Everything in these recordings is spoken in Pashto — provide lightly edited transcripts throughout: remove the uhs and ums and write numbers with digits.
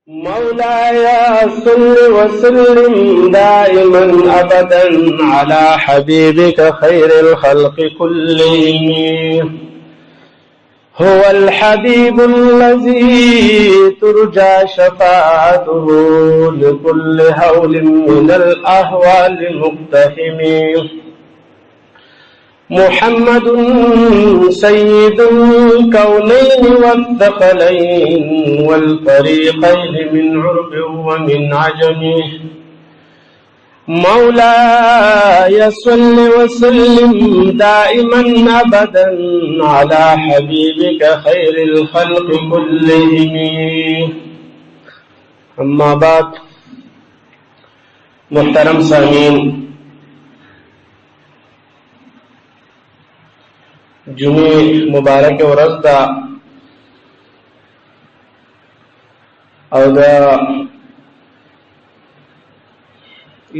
مولاي صل وسلم دائما أبدا على حبيبك خير الخلق كلهم. هو الحبيب الذي ترجى شفاعته لكل هول من الأهوال مقتحم. محمد سيد الكونين والثقلين والفريقين من عرب ومن عجم. مولاي صل وسلم دائما أبدا على حبيبك خير الخلق كلهم. أما بعد، محترم سامعین، جمعه مبارک ورځ ده او د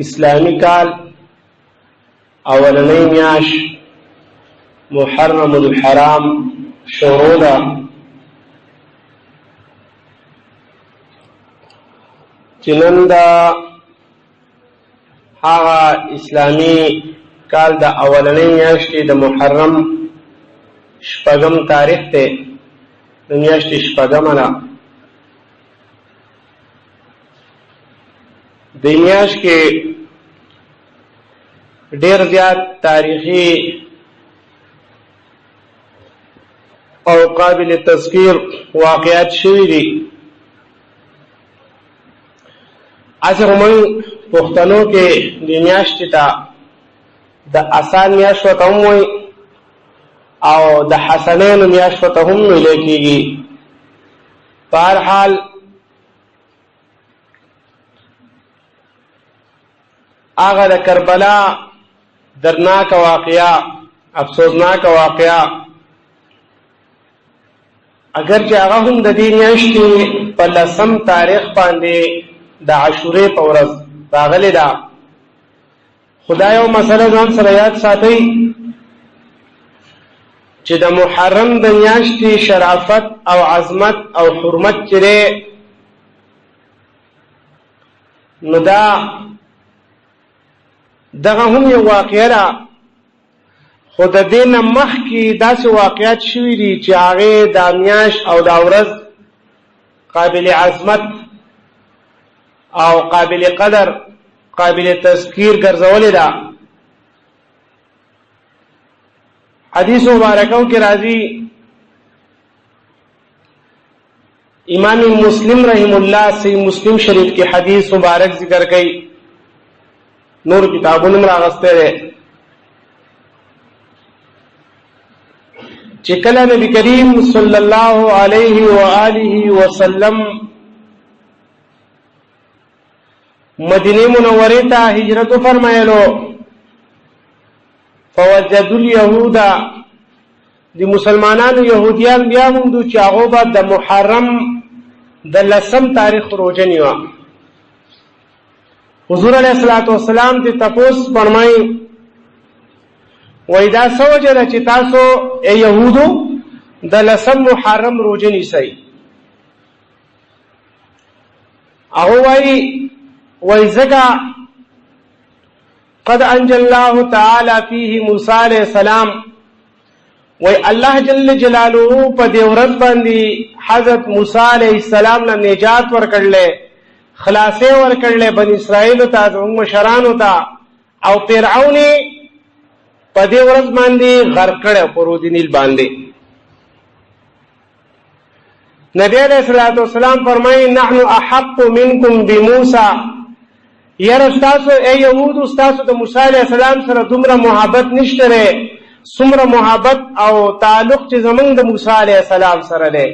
اسلامی کال اولنۍ میاشت محرم الحرام شروع ده. چې نن د هغه اسلامی کال د اولنۍ میاشتې د محرم شپږم تاریخ ته د میاشتې شپږمه ده. د میاشت کې ډېر زیات تاریخي او قابل تذکیر واقعات شوي دي. اصل موږ پښتنو کې د میاشتې ته د آسان میاشت ورته هم وایي او د حسنینو میاشت ورته هم ویلی کېږي. په هر حال هغه د کربلا درناکه واقعه، افسوسناکه واقعه، اگر چې هغه هم د دې میاشتې په 10 تاریخ باندې د عاشورې په ورځ راغلې ده. خدای یو مسله ځان سره یاد ساتئ چې د محرم د میاشتې شرافت او عظمت او حرمت چې دی نو دغه هم یو واقعه ده، خو د دې نه مخکې داسې واقعات شوي دي چې هغې دا میاشت او دا ورځ قابل عظمت او قابل قدر، قابل تذکیر ګرځولې ده. حدیث مبارکوں کے راضی امام مسلم رحم اللہ سے مسلم شریف کی حدیث مبارک ذکر گئی، نور کتابوں میں راغستے رہے. چکلا نبی کریم صلی اللہ علیہ وآلہ وسلم مدینہ منورہ تا ہجرت فرمایلو. فوجدوا اليهود، دی مسلمانانو یهودیان بیا موندو چې هغه به د محرم د 10 تاریخ روزه نیوه. حضور علیه الصلاۃ والسلام ته تپوس فرمایي وای دا څه وجه ده چې تاسو ای یهودو د 10 محرم روزه نیسئ؟ هغه وای ځکه قد انجى الله تعالى فيه موسى عليه السلام، وی الله جل جلاله په دې ورځ باندې حضرت موسی علیه السلام له نجات ورکړلې، خلاصې ورکړلې بنی اسرائیل ته، زموږ مشرانو ته، او فرعون په دې ورځ باندې غرق کړی په رود نیل باندې. نبی علیہ الصلوۃ والسلام فرمایي نحن احق منکم بموسی، یاره ستاسو ای یهودو ستاسو د موسی علیه السلام سره دومره محبت نشته دی څومره محبت او تعلق چې زمونږ د موسی علیه السلام سره دی.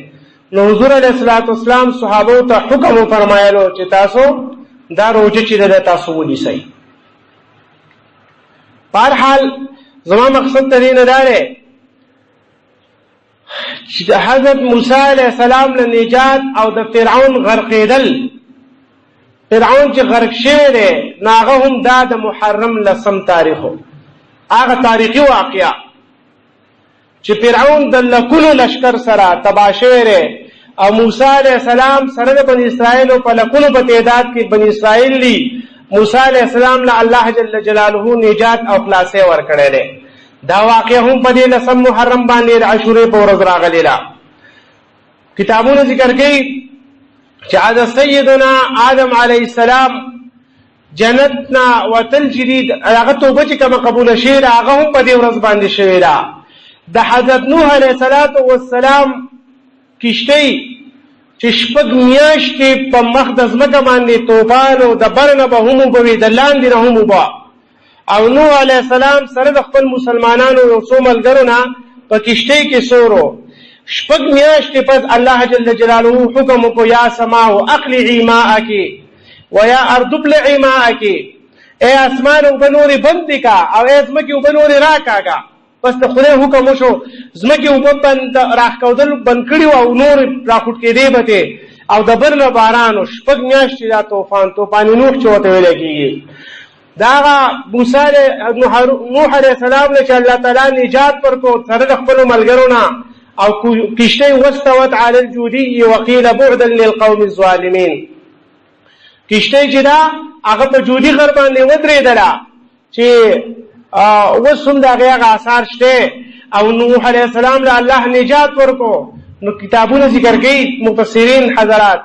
نو حضور علیه السلام صحابو ته حکم فرمایلو چې تاسو دا روزه چې ده تاسو ونیسئ. په هر حال زما مقصد ته دې نه دا دی چې د حضرت موسی علیه السلام له نجات او د فرعون غرقېدل، فرعون چې غرق شوی دی نو هغه هم دا د محرم 10 تاریخو، هغه تاریخي واقعه چې فرعون د لکونو لشکر سره تباه شوی دی او موسی علیہ السلام سره د بنی اسرائیل په لکونو په تعداد کې بنی اسرائیل لی موسی علیہ السلام له الله جل جلاله نجات او خلاصې ورکړې ده. دا واقع هم په دې لسم محرم باندې د عاشورې په ورځ راغلی ده. کتابونه ذکر کوي چې از سیدنا آدم علیه السلام جنتنا وتل جدید هغه توبه چې کومه قبول شي هغه هم په دې ورځ باندې شوی ده. د حضرت نوح علیه السلام کشتی چې شپږ میاشتې په مخ د ځمکه باندې طوفان او د بر نه به هم اوبه وي د لاندې نه هم اوبه، او نوح علیه السلام سره د خپل مسلمانانو یو څو ملګرو نه په کشتی کې سورو. شپږ میاشتې پس الله جل جلاله حکم وکړو یا سماء اقلعي ماءک ویا ارض ابلعي ماءک، ای اسمان اوبه نورې بندې کا او ای ځمکې اوبه نورې راکاږه. بس د خدای حکم وشو، ځمکې اوبه بند راښکودل بند کړي او نور راخوټ کېدې به او د بر نه باران و. شپږ میاشتې دا طوفان نوح چې ورته ویلی کېږي. دا هغه نوح علیه السلام چې الله تعالی نجات ورکړو سره د خپلو ملګرو نه، او کشتی واستوت علی الجودي وقیل بعدا للقوم الظالمین. کشتی چې دا هغه په جودي غر باندې ودرېدله چې اوس هم د هغې آثار شته، او نوح علیه السلام له الله نجات ورکړو. نو کتابونه ذکر کوي مفسرین حضرات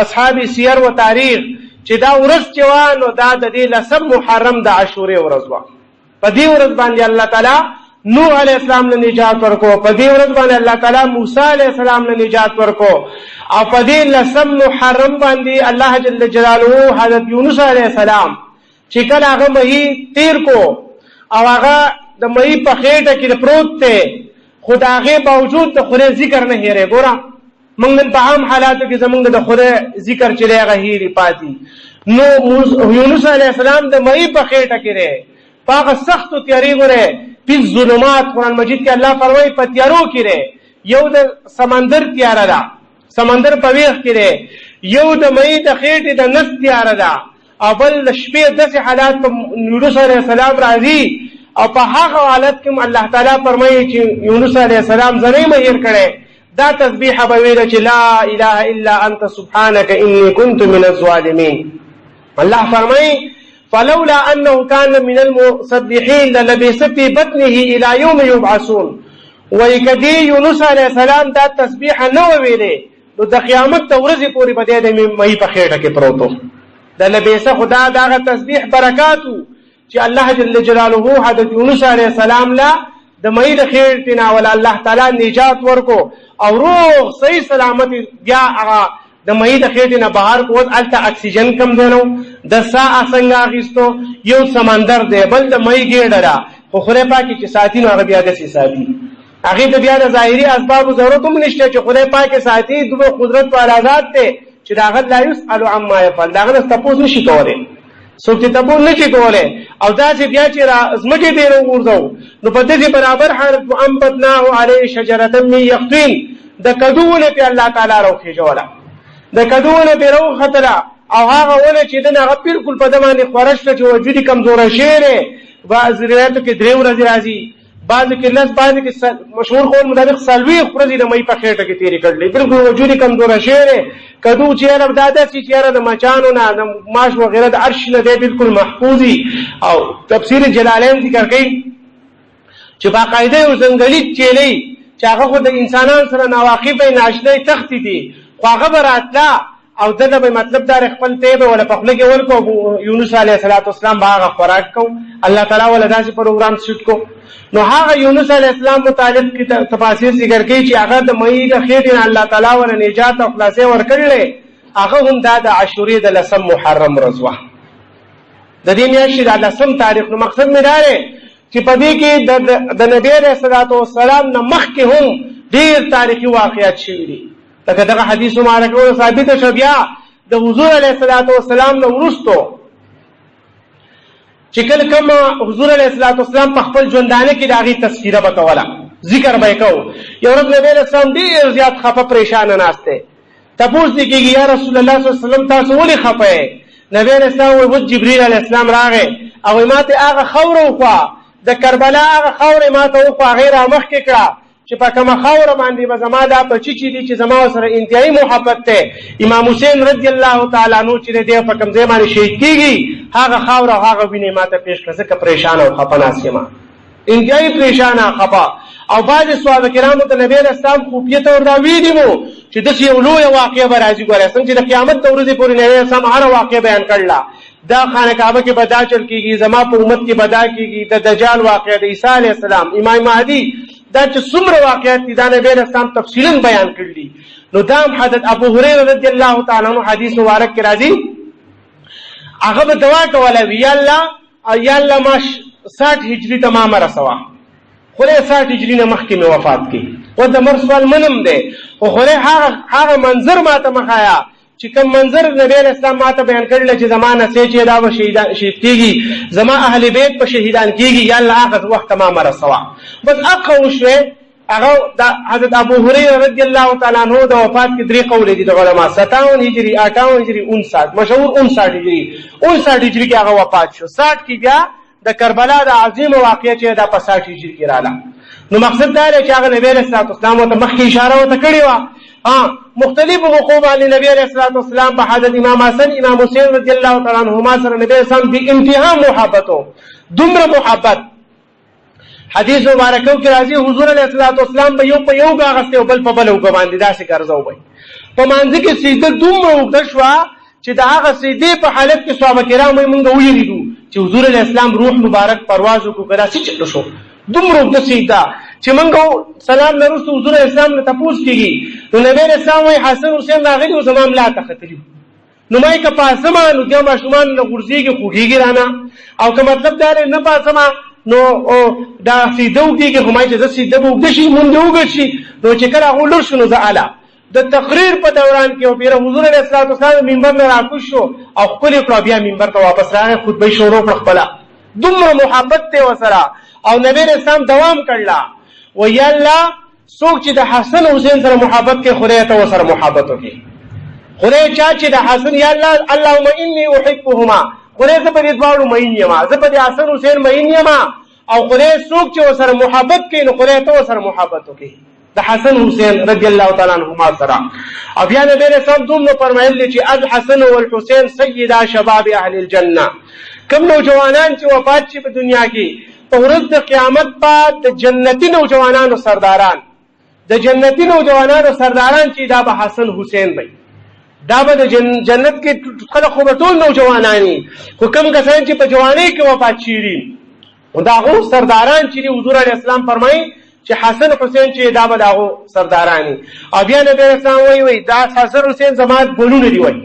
اصحاب سیر و تاریخ چې دا ورځ چې وه نو دا د دې لسم محرم د عاشورې ورځ وه. په دې ورځ باندې الله تعالی نوح علیہ السلام نے نجات ورکو، په دې ورځ باندې الله تعالی موسی علیہ السلام نے نجات ورکو، او په دې لسم محرم باندې الله جل جلاله حضرت یونس علیہ السلام چې کله هغه مہی تیر کو او هغه د مہی په خېټه کې پروت ته، خو د هغې باوجود د خدای ذکر نه هېرې. ګوره موږ نن په عام حالاتو کې زموږ د خدای ذکر چې دی هغه هېرې پاتې. نو یونس علیہ السلام د مہی په خېټه کې دی، په هغه سختو تیارې ګورې فی الظلمات قرآن مجید کې الله فرمایي په تیارو کې دی. یو د سمندر تیاره ده، سمندر په ویښ کې دی، یو د مہی د خېټې د نس تیاره ده، او بل د شپې داسې حالات په یونس علیہ السلام راځي، او په هغه حالت کې الله تعالی فرمایي چې یونس علیہ السلام زنی مه هېر کړی. دا تسبیح به ویله چې لا اله الا انت سبحانك انی كنت من الظالمین. الله فرمایي فلولا انه كان من المسبحين للبث في بطنه الى يوم يبعثون. وای کدی یونس علیہ السلام دا تسبیح نه ویلې نو د قیامت ته ورځې پورې به دی د مہی په خېټه کې پروت. د لبیسه خدا دغه تسبیح برکاتو چې الله جل جلاله حضرت یونس علیہ السلام لا د مہی د خېټې نه ول الله تعالی نجات ورکو، او روغ صحیح سلامت بیا هغه د مہی د خېټې نه بهر کوت. هلته اکسیجن کم دی، نو د ساه څنګه اخیستو، یو سمندر دی بل د مہی ګېډه ده، خو خدای پاک چې ساتي نو هغه بیا داسې ساتي. هغې ته بیا د ظاهري اسبابو ضرورت هم نشته چې خدای پاک ساتي. دومره قدرت والا ذات دی چې د هغه لا یسأل عما یفعل، د هغه نه تپوس نشي کولی، څوک چې تپوس نشي کولی. او داسې بیا چې ځمکې ته یې راوغورځو نو په داسې برابر حالت وانبتناه علیه شجرة من یقطین، د کدو ونه پې الله تعالی راوخېژوله، د کدو ونه پې راوختله، او هغه ونه چې د هغه بالکل په ده باندې خوره شوه چې وجود یې کمزوری شوی دی. بعض روایتو کې 3 ورځې راځي، بعضو کې 10، بعضو کې مشهور قول مطابق 40 ورځې د مہی په خېټه کې تېرې کړلې، بالکل وجود یې کمزوری شوی دی. کدو چې یاره دا داسې چې یاره د مچانو نه د ماش وغیره د هر شي نه دی بالکل محفوظي. او تفسیر جلالین ذکر کوي چې باقاعده یو ځنګلي چیلۍ چې هغه خو د انسانانو سره ناواقفه ناشنای تختې دي، خو هغه به راتله او دله به مطلب دار خپل تی به وله په خوله کې ورکو. یونس علیه السلام به هغه خوراک کو، الله تعالی وله داسې پروګرام سیټ کو. نو هغه یونس علیه السلام متعلق کې تفاسیر ذکر کوي چې هغه د مہی د خېټې نه الله تعالی وله نجات او خلاصې ورکړلې، هغه هم دا د عاشورې د لسم محرم ورځ وه، د دې میاشتې د لسم تاریخ. نو مقصد مې دا دی چې په دې کې د نبي علیه السلام نه مخکې هم ډېر تاریخي واقعات شوي دي. لکه دغه حدیث مبارکه ثابته شوه بیا د حضور علیه السلام نه وروستو چې کله کوم حضور علیه السلام په خپل ژوندانه کې د هغې تذکیره به کوله، ذکر به یې کو. یو ورځ نبي علیه السلام ډېر زیات خفه پریشانه ناست دی. تپوس دې کېږي یا رسول الله صلی الله علیه وسلم تاسو ولې خفه یې؟ نبي علیه السلام وایي اوس جبریل علیه السلام راغی او ما ته هغه خوره وخوه، د کربلا هغه خاورې ما ته وخوه، هغې را مخکې کړه چې په کومه خاوره باندې به زما دا بچي چې دي چې زما سره انتهایی محبت دی امام حسین رضی الله تعالی عنہ چې دی په کوم ځای باندې شهید کیږي هغه خاوره هغه ویني ماته پیش کړه ځکه پریشان او خپه ناست یم انتهایی پریشانه خپه او بعض صحابه کرامو ته نبی اسلام خوفیه ته وردا ویلي وو چې داسې یو لویه واقعه به راځي ګوره څنګه چې د قیامت د ورځې پورې نبی اسلام هره واقعه بیان کړله دا خانه کعبه کې به دا چل کېږي زما په امت کې به دا کېږي د دجال واقعه د عیسی علیه السلام امام مهدي دا چې څومره واقعات دي دا نبی اسلام تفصیلا بیان کړي نو دا حضرت ابو هريره رضی الله تعالی عنہ حدیث مبارک کې راځي هغه به دعا کوله یا الله ما 60 هجری تمام رسوا خدای 60 هجری نه مخکې مې وفات کی او د مر سوال منم دی او خدای هغه منظر ماته مخایا چې کوم منظر نبی اسلام ماته بیان کړل چې زمانہ سه چې دا شهید کیږي زما اهل بیت په شهیدان کیږي یا الله هغه وخت تمام رسوا بس اقو شوه هغه د حضرت ابو هريره رضی الله تعالی عنہ د وفات کې درې قول دي د علما 57 هجری 58 هجری 59 مشهور 59 هجری 59 هجری کې هغه وفات شو 60 کې بیا د کربلا د عظیم واقعه چې د 60 هجری کې رااله نو مقصد دا دی چې هغه نبی رسول الله ته مخکې اشاره وته کړې و مختلفو موقعو باندې نبی رسول الله په حضرت امام حسن امام حسین رضی الله تعالی عنهما سره نبی اسلام به انتها محبتو دومره محبت حدیث مبارکو کې راځي حضور علیه السلام به یو په یو غاغسته او بل په بل وګ باندې داسې ګرځاو وي په مانځ کې سجده دومره وګد شو چې دا هغه سجده په حالت کې صحابه کرام موږ ویریدو چې حضور علیه السلام روح مبارک پرواز وکړه چې چلو شو دومره وګد سجده چې موږ سلام لرسو حضور اسلام نه تاسو کیږي نو نبی رسول الله حسن حسین راغلي او زمام لا تختلی نو مای که پاسما نو د ماشومان نه غورځيږي خوږيږي رانه او که مطلب دا نه پاسما نو دا سیدو کیږي همای چې د سیدو وګشي مونږ وګشي نو چې کله غولر شنو زعلا د تقریر په دوران کې او پیر حضور علیه السلام منبر نه راکوش شو او خپل کړه بیا منبر ته واپس راغی خطبه شروع کړ خپل دومره محبت ته وسره او نبی رسول دوام کړلا و یا الله څوک چې د حسن حسین سره محبت کې خدای ته وسره محبت وکړي خدای چا چې د حسن یا الله اللهم انی احبهما خدای زه په دې دواړو مین یم زه په دې حسن حسین مین یم او خدای څوک چې وسره محبت کوي نو خدای ته وسره محبت وکړي د حسن حسین رضی الله تعالی عنهما سره او بیا نبی رسول دومره فرمایلی چې الحسن والحسین سیدا شباب اهل الجنه کوم نوجوانان چې وفات شي په دنیا کې په ورځ د قیامت بعد د جنتی نوجوانانو سرداران د جنتی نوجوانانو سرداران چې دا به حسن حسین وي دا به د جنت کې خلک خو به ټول نوجوانانی خو کوم کسان چې په جوانی کې وفات شي دا هغه سرداران چې حضور علیه السلام فرمایي چې حسن حسین چې دا به داغو سردارانی او بیا نبی رسول الله وی دا حسن حسین زمات ګلونه دی وای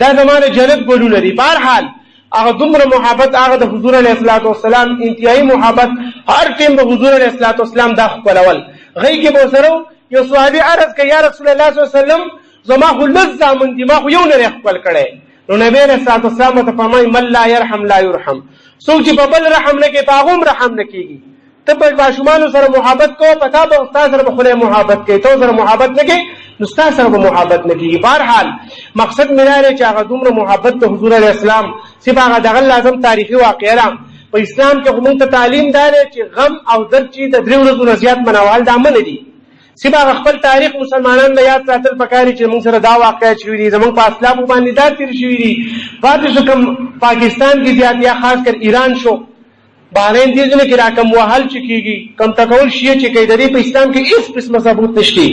دا زمانه جنت ګلونه دی بهر حال هغه دومره محبت هغه د حضور علیه السلام انتهایی محبت هر ټیم به حضور علیه السلام دا خپلول غي کې به سره یو صحابي عرض کوي یا رسول الله صلی الله علیه وسلم زما خو لزه من دماغ یو نه خپل کړي نو نبی رسول الله صلی الله علیه من لا يرحم لا يرحم سوچ په بل رحم نه کې پاغوم رحم نه کیږي ته په ماشومان سره محبت کو پتا به استاد سره خله محبت کوي ته سره محبت نه کوي نو استاد سره محبت نه کوي بهر حال مقصد ملاره چې هغه دومره محبت ته حضور علیه السلام صفه دغه لازم تاریخي واقعه په اسلام کې موږ ته تعلیم دار چې غم او درد چې د درې ورځې زیات منوال دا من دي صفه خپل تاریخ مسلمانانو یاد ساتل پکاري چې موږ سره دا واقعه شوې دي زموږ په اسلام باندې دا تیر شوې دي پاتې کوم پاکستان کې زیات یا خاص کر ایران شو بحرین دې ځنه کې راکم وحل چکیږي کم تکول شیعه چې کې د دې په اسلام کې هیڅ قسمه ثبوت نشته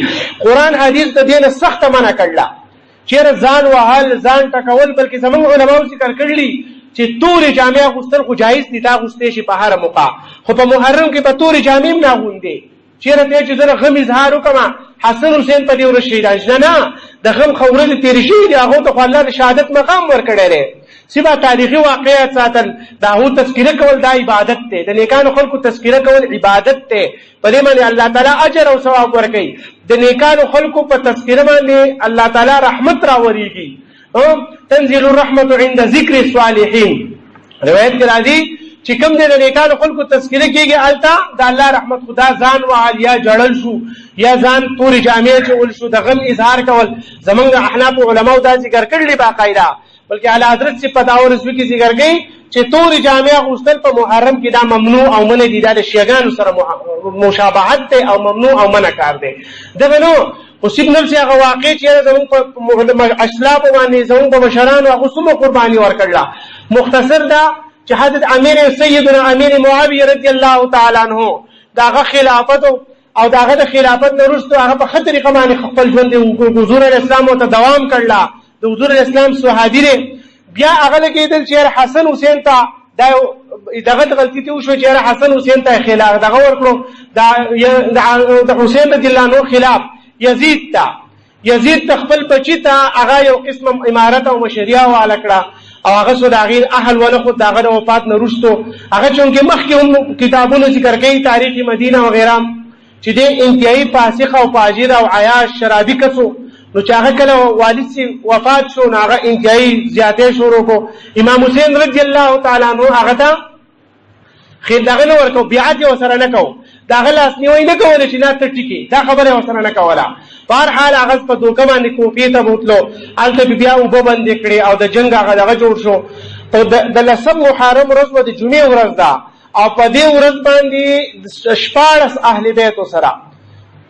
قرآن حدیث د دې نه سخت منع کړل چیرې ځان وحل ځان تکول بلکې زموږ علماو ذکر کړلی چې تورې جامع غوستل خو جایز دي تا غوستې شي په هر موقع خو په محرم کې په تورې جامع نه غوندي چیرې ته چې زره غم اظهار وکما حسن حسین په دې ور شهید نه د غم خورل تیر شي دی هغه ته الله د شهادت مقام ورکړی دی سبا تاریخي واقعیت ساتل دا هو تذکره کول دا عبادت ته د نیکانو خلقو تذکره کول عبادت ته په دې باندې الله تعالی اجر او ثواب ورکړي د نیکانو خلقو په تذکره باندې الله تعالی رحمت راوړيږي تنزل الرحمت عند ذکر الصالحین روایت کې راځي چې کوم د نیکانو خلقو تذکره کیږي التا د الله رحمت خدا ځان وعال یا جړل شو یا ځان پوری جامع چول شو د غم اظهار کول زمونږ احناف علماء دا ذکر کړلی باقاعده بلکې اعلی حضرت سے پتاور رسول کی ذکر گئی چې تورې جامې اغوستل په محرم کې دا ممنوع او منع دي، دا د شیعاګانو سره مشابهت دی او ممنوع او منع کار دی. دغه نو اوسیب نفسي هغه واقع چې زموږ په اسلافو باندې زموږ په مشرانو هغه څومره قرباني ورکړله. مختصر دا چې حضرت امیر سیدنا امیر معاویه رضی الله تعالی عنہ داغه خلافت او داغه د خلافت نه وروسته هغه په ښه طریقه باندې خپل ژوند حضور اسلام ته دوام کړله. د حضور اسلام صحابي دی. بیا هغه لګېدل چې حسن حسین ته دغه غلطي ته وشوه چې حسن حسین ته خلاف دغه ورکړو د حسین رضی الله عنه خلاف یزید ته خپل بچی ته هغه یو قسم امارت او مشریه واله کړه او هغه سو د هغې اهل ونه خو د هغه د وفات نه وروستو هغه چونکې مخکې هم کتابونو ذکر کوي تاریخ مدینه وغیره چې دی انتهایي فاسق او فاجر او عیاش شرابي کس و. نو چې هغه کله والد سي وفات شو نو هغه انتهایي زیاتې شروع کو. امام حسین رضی الله تعالی عنہ هغه ته دغه نه ورکو، بیعت یې ورسره نه کو، د هغه لاسنیوی نه کوله چې نه ته ټیکې، دا خبره یې ورسره نه کوله. په هر حال هغه په دوکه باندې کوفې ته بوتلو، هلته بیا اوبه بندې کړې او د جنګ هغه دغه جوړ شو. د 10 محرم ورځ به د جمعې ورځ ده او په دې ورځ باندې 14 اهل بیت سره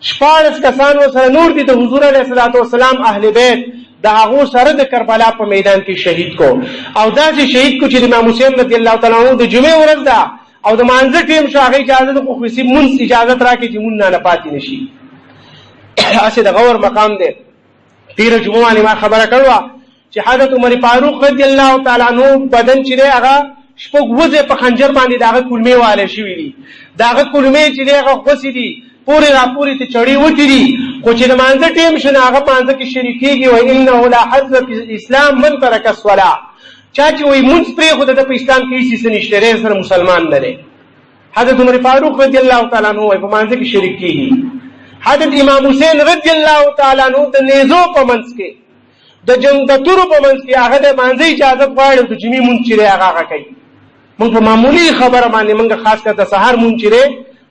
14 کسان سره نور دي د حضور علیه السلام اهل بیت د هغو سره د کربلا په میدان کې شهید کو. او داسې شهید کو چې امام حسین رضی الله تعالی عنہ د جمعې ورځ ده او د مانځه ټیم شو، هغه اجازه د خصوصي منځ اجازه راکړي چې مونږ نه پاتې نشي. اسې د غور مقام دی. تیر جمعه باندې ما خبره کړو چې حضرت عمر فاروق رضی الله تعالی عنہ بدن چې دی هغه شپږ وځه په خنجر باندې داغه کلمې والے شوې دي. داغه کلمې چې دی هغه خوسي دي پوری راپوری ته چړې وتی دي، خو چې د مانځه ټیم شنه هغه مانځه کې شریکېږي. و انه لا حظ فی الاسلام من ترک الصلاه، چا چې وایي مونځ پرېښود د په اسلام کې هېڅ څه نشته دی، سره مسلمان نه دی. حضرت عمر فاروق رضی الله تعالی عنہ وایي په مانځه کې شریک کېږي. حضرت امام حسین رضی الله تعالی عنہ د نیزو په منځ کې د جنګ د تورو په منځ کې هغه د مانځه اجازه غواړي د جمعې مونځ چې دی هغه کوي. موږ په معمولي خبره باندې موږ خاص کر د سهار مونځ چې دی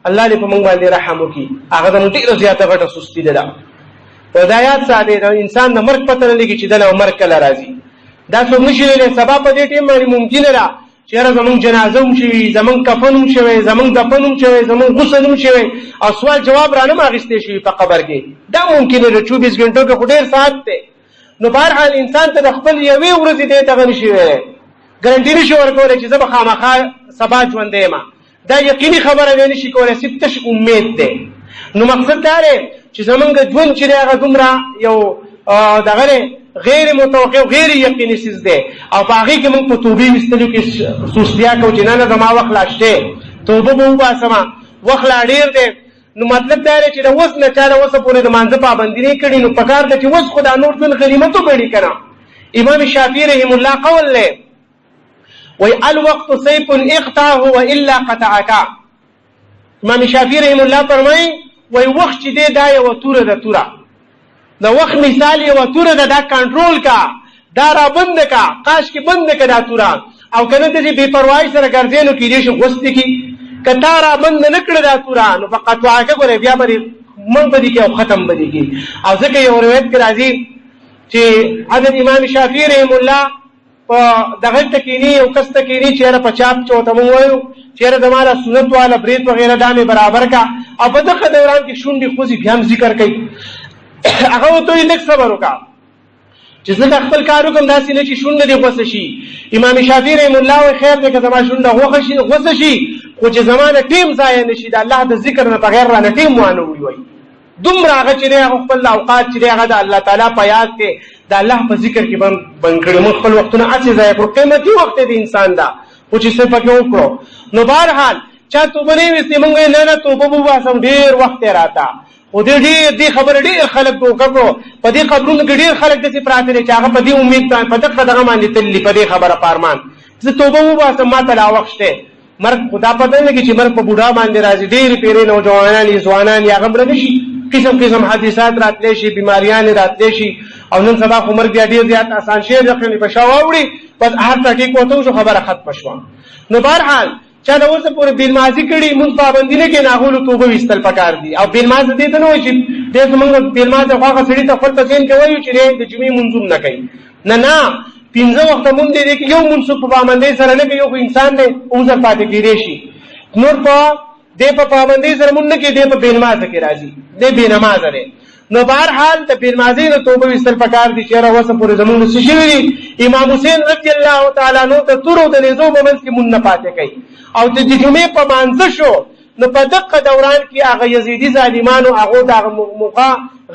الله دې په موږ باندې رحم وکړي، هغه زموږ ډېره زیاته غټه سستي ده. هدایات ساده د انسان د مرګ پته نه لګي چې دله مرګ کله راځي. دا څوک نشي ویلی سبا په دې ټیم باندې ممکنه ده چې یاره زموږ جنازه هم شوي، زموږ کفن هم شوی، زموږ دفن هم شوی، زموږ غسل هم شوی او سوال جواب رانه هم اخیستی شوي په قبر کې. دا ممکنه ده 24 ګنټو کې خو ډېر ساعت دی. نو بهرحال انسان ته د خپل یوې ورځې دی دغه نشي ویلی، ګرنټي نشي ورکولی چې زه به خامخا سبا ژوندی یم. دا یقیني خبره دی نشي کولی، صرف تش امید دی. نو مقصد دا دی چې زمونږ ژوند چې دی هغه دومره یو دغه دی غیر متوقع غیر یقیني څیز دی او په هغې کې موږ په توبې ویستلو کې سستیا کوو چې نه نه زما وخت لا شته، توبه به وباسمه، وخت لا ډېر دی. نو مطلب دا دی چې د اوس نه چا د اوسه پورې د مانځه پابندي نه کړي، نو پکار ده چې اوس خو دا نور ژوند غنیمت وګڼي که نه. امام شافعي رحم الله قول دی وی الوقت سیف اقطعه والا قطعک. امام شافعي رحم الله فرمایي وی وخت چې دی دا یوه توره ده، توره د وخت مثال یوه توره ده، دا کنټرول کا، دا را بند کا، قاش کې بند کا دا توره. او که نه داسې بې پروایي سره ګرځې نو کېدای شي غوستې کړي. که تا را بند نه کړه دا توره نو په قطعکه ګورې بیا به دې مړ به دې کړي او ختم به دې کړي. او ځکه یو روایت کې راځي چې حضرت امام شافعي رحم الله په دغه تکینی او کس تکینی چې را په چاپ چوته مو وایو چې را زماره سنت والا بریت وغیرہ دا مې برابر کا. او په دغه دوران کې شونډې خوځي بیا هم ذکر کوي. هغه ورته وایي لږ صبر وکړه چې زه د خپل کار وکړم، داسې نه چې شونډه دې غوڅه شي. امام شافعي رحم الله وایي خیر دی که زما شونډه غوڅه شي خو چې زما نه ټیم ضایع نه شي، د الله د ذکر نه بغیر رانه ټیم وانه ووایي. دومره هغه چې دی هغه خپل اوقات چې دی هغه د الله تعالی په یاد کې د الله په ذکر کې بند کړي. موږ خپل وختونه هسې ضایع کړو، قیمتي وخت دی د انسان دا، خو چې څه پکې وکړو. نو بهرحال چا توبه نه ویستې، موږ وایي نه نه توبه به وباسم، ډېر وخت یې راته. خو دې خبره ډېر خلک دوکه کړو. په دې قبرونو کې ډېر خلک داسې پراته دي چې هغه په دې امید په دغه باندې تللي په دې خبره پارمان زه توبه وباسم، ما ته لا وخت شته. مرګ خدا پته نه لګي چې مرګ په بوډا باندې راځي. ډېرې پیرې نوجوانان یې ځوانان یې هغه مړه نه شي، قسم قسم حادثات راتلی شي، بیماریان راتلی شي. او نن سبا خو مرګ بیا ډېر زیات اسان شی یقیني په شا واوړي، بس هر څه ټیک وته شو، خبره ختمه شوه. نو بهرحال چا د اوسه پورې بېلمازي کړي، مونځ پابندي نه کوي، هغو توبه ویستل پکار دي. او بېلمازه دې ته نه وایي چې دې زمونږ بېلمازه خو هغه سړي ته خپل په ذهن کې وایو چې د جمعې مونځ هم نه کوي. نه 15 وخت مونږ دې کې یو منسوب په پابندۍ سره نه یو انسان دی عذر پاتې کېدی شي نور په دې په پابندۍ سره مونږ نه کې دې په بېنمازه کې راځي دې بېنمازه دی نو بهر حال د بېنمازۍ نه توبه ویستل پکار دي چې را وسه پورې زمونږ څه شوي دي امام حسین رضی الله تعالی عنہ ته تورو د نیزو په منځ کې مونږ نه پاتې کوي او د جمعې په مانځه شو نو په دقه دوران کې هغه یزیدي ظالمانو هغه د موقع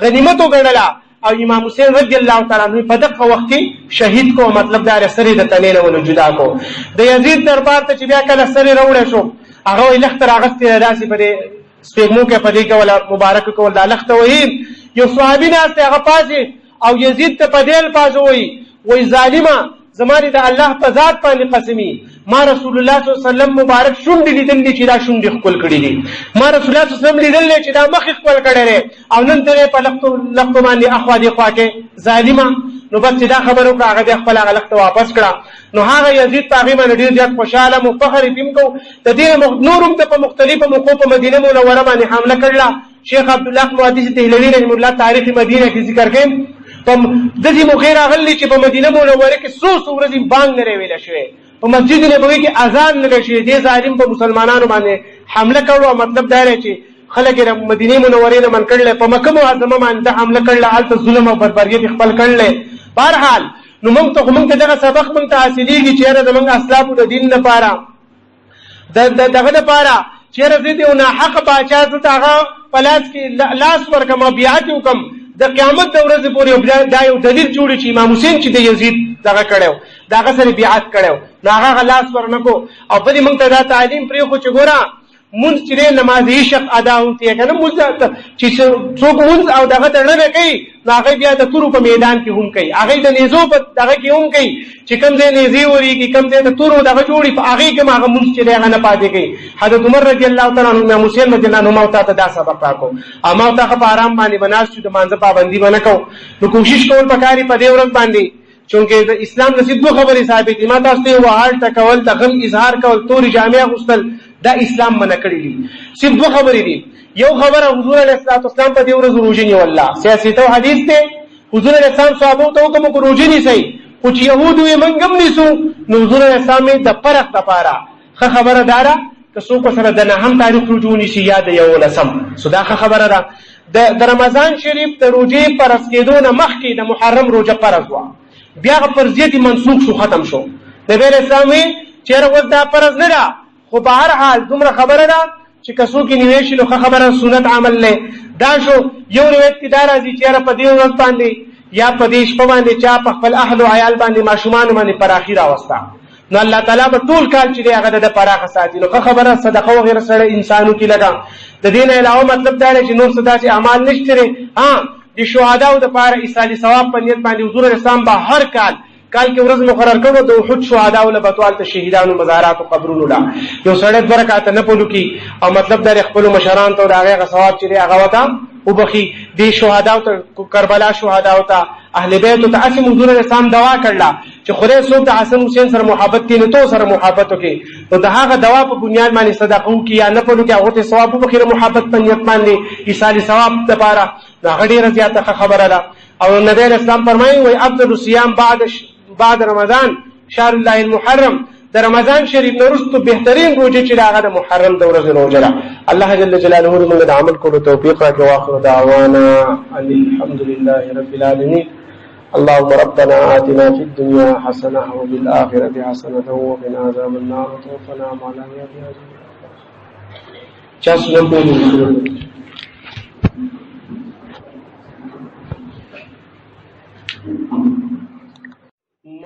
غنیمت وګڼله او امام حسین رضی الله تعالی عنہ په دغه وخت کې شهید کو مطلب دا سره د تنین ول جدا کو د یزید دربار ته چې بیا کله سره راوړې شو هغه لختر اغستې راسي په سپېږمو کې په دې کې ولا مبارک کول د لخته وې یو صحابي ناست هغه پاسه او یزید ته په دې الفاظ وې ظالما زماري د الله په ذات باندې قسمی ما رسول الله صلی الله علیه وسلم مبارک شونډې لیدلې چې دا شونډې خپل کړې دي ما رسول الله صلی الله علیه وسلم لیدلې چې دا مخ خپل کړې او نن ته په لختو باندې اخوا دي خوا کې ظالما نو بس دا خبرو کا هغه خپل هغه لخت واپس کړه نو هغه یزید پاغي باندې ډیر زیات خوشاله مو فخر تیم کو د دې نورم ته په مختلفو موقعو په مدینه منوره باندې حمله کړله شیخ عبد الله محدث دهلوی رحمه الله تاریخ مدینه کې ذکر کړي په دغه مخیر غلي چې په مدینه منوره کې څو ورځې بانګ نه ویل شوی په مسجد نبوي کې اذان نه شوی دي ظالم په مسلمانانو باندې حمله کړو مطلب دا دی چې خلک د مدینه منوره نه من کړل په مکه معظمه باندې حمله کړل الته ظلم او بربریت خپل کړل بهر حال نو موږ ته دغه سبق موږ ته حاصلېږي چې زموږ اسلاف د دین لپاره دغه لپاره چیرې دې نه حق باچا ته هغه پلاس کې لاس ورکم بیعت وکم د قیامت د ورځې پورې دا یو دلیل جوړی چې امام حسین چې د یزید دغه کړو داغه سره بیعت کړو هغه لاس ورنکو او په دې موږ ته دا تعلیم پرې خو چې ګورا مونږ چې نمازي شق ادا وته کنه مونږ چې څوک مونږ او دغه تړنه کوي هغه بیا د تورو په میدان کې هم کوي هغه د نيزو په دغه کې هم کوي چې کوم ځای نيزي وري کې کوم ځای د تورو دغه جوړي په هغه کې هغه مونږ چې هغه نه پاتې کوي حضرت عمر رضی الله تعالی عنہ مسلم رضی الله عنه ته دا سبق راکو اما ته په آرام باندې بناس چې د مانځه پابندي باندې کو نو کوشش کول پکاري په دې ورځ باندې چونکه د اسلام نصیب دوه خبرې ثابت دي ما تاسو ته وحال تکول د غم اظهار کول توري جامع غسل دا اسلام منع کړی دي صرف دوه خبرې دي یو خبره حضور علیه السلام په دې ورځ روزه نیول الله سیاسي ته حدیث ته حضور علیه السلام صحابه ته کوم روزه نیسي او چې يهودو یې منګم نیسو نو حضور علیه السلام د فرق لپاره خبره دارا که څوک سره د نه هم تاریخ رجوع نشي یاد یو لسم صداقه خبره ده د رمضان شریف د روزه پرس کېدو نه مخکې د محرم روزه فرض و بیا فرضیت منسوخ شو ختم شو نبی اسلامي چیرې وځ دا فرض نه ده خو په هر حال دومره خبره ده چې کسو کې نیوي نو خبره سنت عمل له دا شو یو روایت کې دا راځي چې په دې ورځ باندې یا په دې شپه باندې چا په خپل اهل او عیال باندې ماشومان باندې پر اخیره واسطه نو الله تعالی په ټول کال چې هغه د پراخه ساتي نو خبره صدقه او غیر سره انسانو کې لگا د دین علاوه مطلب دا دی چې نور صدا چې اعمال نشته ها د شهداو د پاره ایصالي ثواب په نیت باندې حضور اسلام به هر کال کې ورځ مقرر کړو د احد شهداو له بتوال ته شهیدانو مزارات او قبرونو لا یو سړی برکات نه پلو کی او مطلب د خپل مشران ته هغه ثواب چې هغه وتا او بخي د شهداو ته کربلا شهداو ته اهل بیت ته اسم حضور اسلام دوا کړلا چې خدای څوک د حسن حسین سره محبت کینې تو سره محبت وکي نو د هغه دوا په بنیاد باندې صدقه کی یا نه پلو کې هغه ته ثواب وبخي محبت په نیت باندې ایصالي ثواب لپاره دا غډیره زیاته خبره ده او نبی اسلام فرمایي وي افضل الصيام بعد رمضان شهر الله المحرم د رمضان شریف نورستو بهترین روزه چې هغه د محرم د ورځې روزه ده الله جل جلاله موږ د عمل کولو توفیق راکړي واخر دعوانا الحمد لله رب العالمين اللهم ربنا آتنا في الدنيا حسنة وفي الآخرة حسنة وقنا عذاب النار وتوفنا مع الأبرار